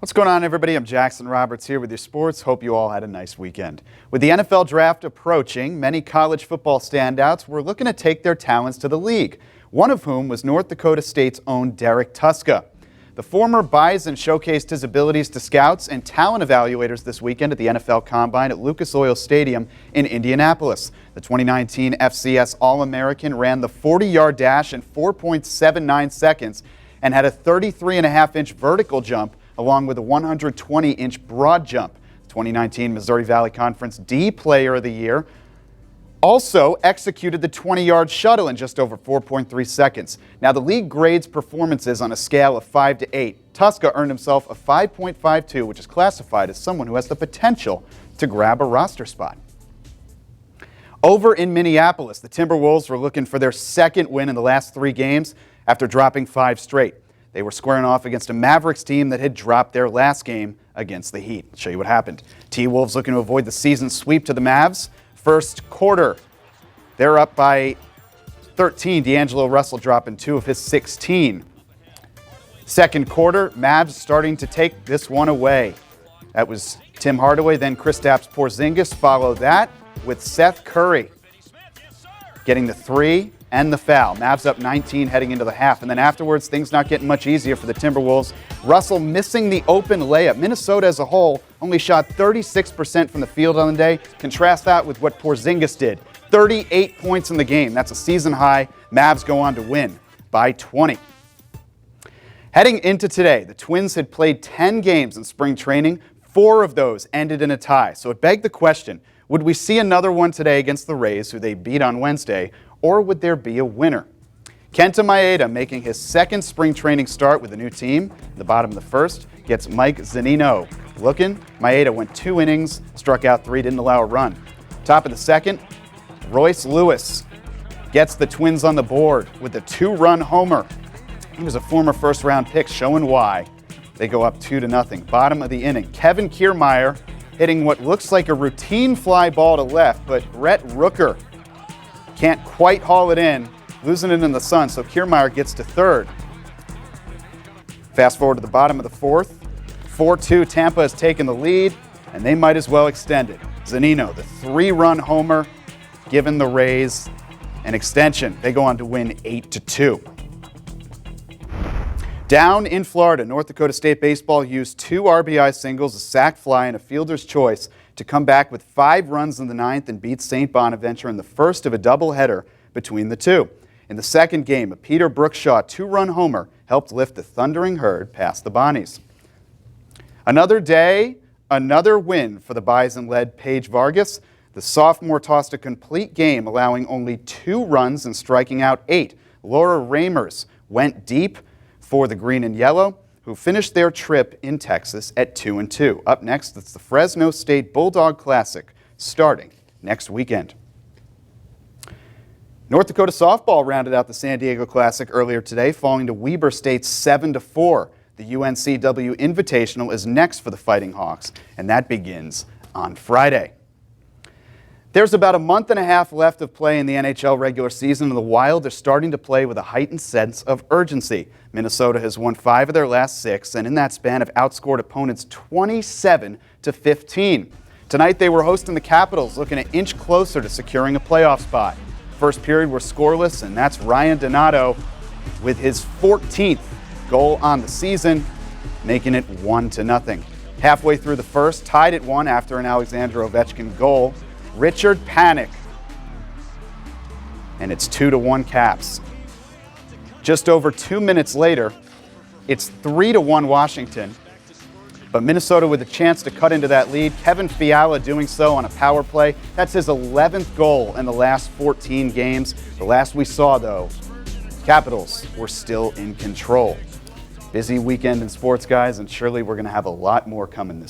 What's going on, everybody? I'm Jackson Roberts here with your sports. Hope you all had a nice weekend. With the NFL draft approaching, many college football standouts were looking to take their talents to the league, one of whom was North Dakota State's own Derek Tuszka. The former Bison showcased his abilities to scouts and talent evaluators this weekend at the NFL Combine at Lucas Oil Stadium in Indianapolis. The 2019 FCS All-American ran the 40-yard dash in 4.79 seconds and had a 33.5-inch vertical jump along with a 120-inch broad jump. The 2019 Missouri Valley Conference D Player of the Year also executed the 20-yard shuttle in just over 4.3 seconds. Now, the league grades performances on a scale of 5 to 8. Tuszka earned himself a 5.52, which is classified as someone who has the potential to grab a roster spot. Over in Minneapolis, the Timberwolves were looking for their second win in the last 3 games after dropping 5 straight. They were squaring off against a Mavericks team that had dropped their last game against the Heat. I'll show you what happened. T-Wolves looking to avoid the season sweep to the Mavs. First quarter, they're up by 13. D'Angelo Russell dropping 2 of his 16. Second quarter, Mavs starting to take this one away. That was Tim Hardaway, then Kristaps Porzingis followed that with Seth Curry getting the 3 and the foul. Mavs up 19 heading into the half. And then afterwards, things not getting much easier for the Timberwolves. Russell missing the open layup. Minnesota as a whole only shot 36% from the field on the day. Contrast that with what Porzingis did. 38 points in the game. That's a season high. Mavs go on to win by 20. Heading into today, the Twins had played 10 games in spring training. 4 of those ended in a tie. So it begged the question, would we see another one today against the Rays, who they beat on Wednesday, or would there be a winner? Kenta Maeda making his second spring training start with a new team. In the bottom of the first, gets Mike Zunino looking. Maeda went 2 innings, struck out 3, didn't allow a run. Top of the second, Royce Lewis gets the Twins on the board with a 2-run homer. He was a former first-round pick, showing why. They go up 2-0. Bottom of the inning, Kevin Kiermaier hitting what looks like a routine fly ball to left, but Brett Rooker can't quite haul it in, losing it in the sun, so Kiermaier gets to third. Fast forward to the bottom of the fourth. 4-2, Tampa has taken the lead, and they might as well extend it. Zunino, the 3-run homer, giving the Rays an extension. They go on to win 8-2. Down in Florida, North Dakota State baseball used 2 RBI singles, a sac fly, and a fielder's choice to come back with 5 runs in the 9th and beat St. Bonaventure in the first of a doubleheader between the two. In the second game, a Peter Brookshaw 2-run homer helped lift the thundering herd past the Bonnies. Another day, another win for the Bison-led Paige Vargas. The sophomore tossed a complete game, allowing only 2 runs and striking out 8. Laura Ramers went deep for the green and yellow, who finished their trip in Texas at 2-2. Up next, it's the Fresno State Bulldog Classic, starting next weekend. North Dakota softball rounded out the San Diego Classic earlier today, falling to Weber State 7-4. The UNCW Invitational is next for the Fighting Hawks, and that begins on Friday. There's about a month and a half left of play in the NHL regular season, and the Wild are starting to play with a heightened sense of urgency. Minnesota has won 5 of their last 6, and in that span have outscored opponents 27-15. Tonight they were hosting the Capitals, looking an inch closer to securing a playoff spot. First period were scoreless, and that's Ryan Donato with his 14th goal on the season, making it 1-0. Halfway through the first, tied at 1 after an Alexander Ovechkin goal, Richard Panik, and it's 2-1 Caps. Just over 2 minutes later, it's 3-1 Washington, but Minnesota with a chance to cut into that lead. Kevin Fiala doing so on a power play. That's his 11th goal in the last 14 games. The last we saw, though, Capitals were still in control. Busy weekend in sports, guys, and surely we're going to have a lot more coming this week.